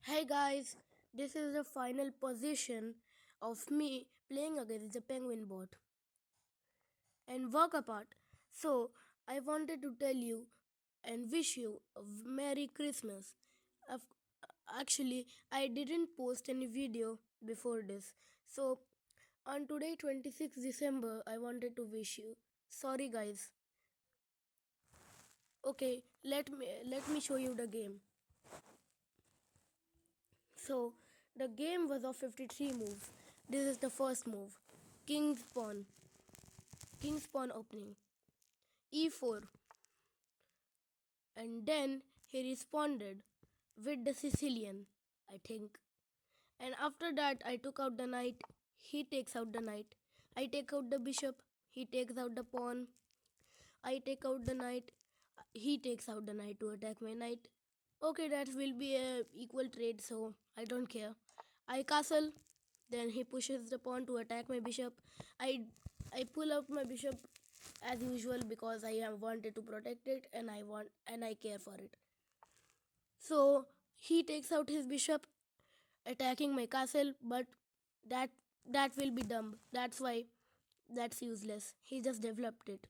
Hey guys, this is the final position of me playing against the penguin bot and work apart. So, I wanted to tell you and wish you a Merry Christmas. Of- Actually, I didn't post any video before this. So, on today 26th December, I wanted to wish you. Sorry guys. Okay, let me show you the game. So, the game was of 53 moves. This is the first move. King's pawn. King's pawn opening. E4. And then he responded with the Sicilian, I think. And after that, I took out the knight. He takes out the knight. I take out the bishop. He takes out the pawn. I take out the knight. He takes out the knight to attack my knight. Okay, that will be a equal trade, so I don't care. I castle. Then he pushes the pawn to attack my bishop. I I pull out my bishop as usual because I have wanted to protect it and I care for it. So he takes out his bishop, attacking my castle, but that that will be dumb. That's why that's useless. He just developed it.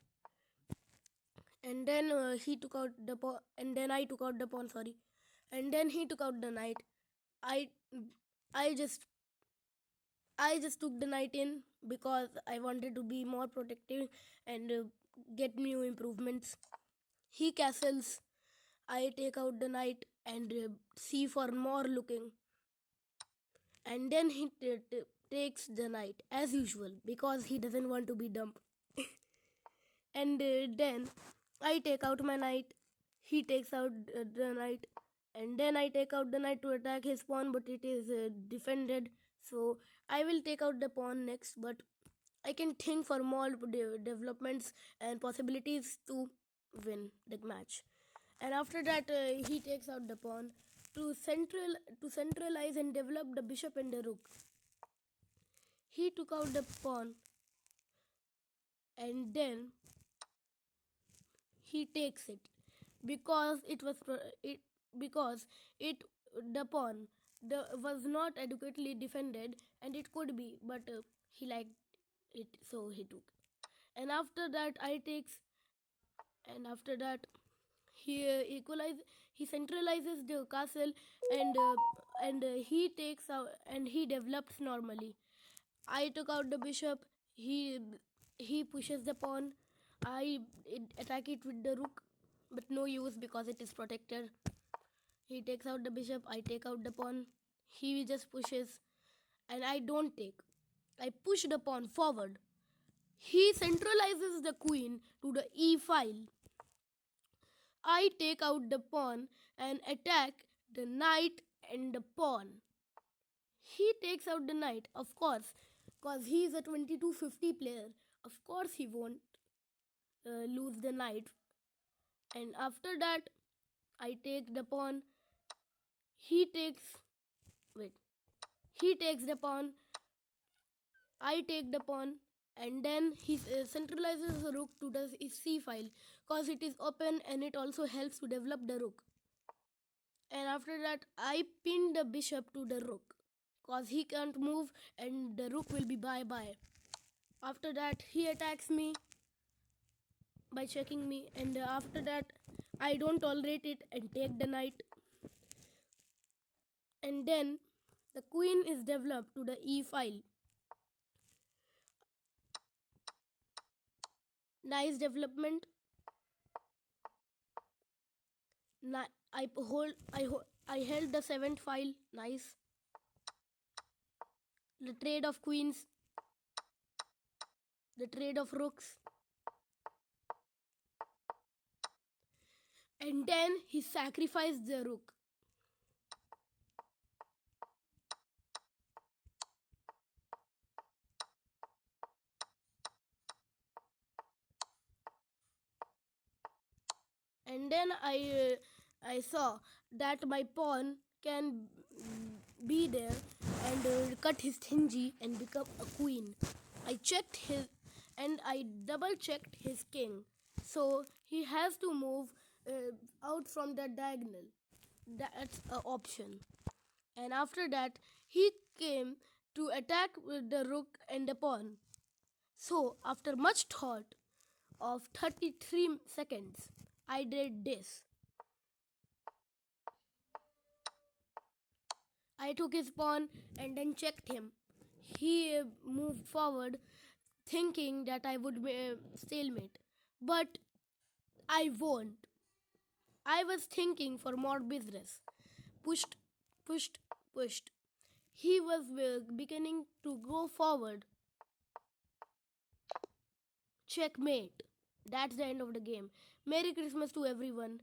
And then he took out the pawn, and then I took out the pawn. Sorry, and then he took out the knight. I I just I just took the knight in because I wanted to be more protective and get new improvements. He castles. I take out the knight and see for more looking. And then he takes the knight as usual because he doesn't want to be dumped. And then I take out my knight. He takes out the knight. And then I take out the knight to attack his pawn, but it is defended. So I will take out the pawn next, but I can think for more developments and possibilities to win the match. And after that, he takes out the pawn to centralize and develop the bishop and the rook. He took out the pawn, and then he takes it because it because it the pawn was not adequately defended, and it could be, but he liked it, so he took. And after that, I takes, and after that he he centralizes the castle, and he takes out and he develops normally. I took out the bishop. He pushes the pawn. Attack it with the rook, but no use because it is protected. He takes out the bishop. I take out the pawn. He just pushes, and I don't take. I push the pawn forward. He centralizes the queen to the e file. I take out the pawn and attack the knight and the pawn. He takes out the knight, of course, because he is a 2250 player. Of course, he won't lose the knight. And after that, I take the pawn. He takes, wait, he takes the pawn. I take the pawn. And then he centralizes the rook to the c file because it is open and it also helps to develop the rook. And after that, I pin the bishop to the rook because he can't move and the rook will be bye-bye. After that, he attacks me by checking me, and after that, I don't tolerate it and take the knight. And then the queen is developed to the e file. Nice development. I held the seventh file. Nice. The trade of queens. The trade of rooks. And then he sacrificed the rook. And then I saw that my pawn can be there and cut his thingy and become a queen. I checked his and I double checked his king, so he has to move out from the diagonal. That's an option. And after that, he came to attack with the rook and the pawn. So, after much thought of 33 seconds, I did this. I took his pawn and then checked him. He moved forward, thinking that I would stalemate. But I won't. I was thinking for more business. Pushed, pushed, pushed. He was beginning to go forward. Checkmate. That's the end of the game. Merry Christmas to everyone.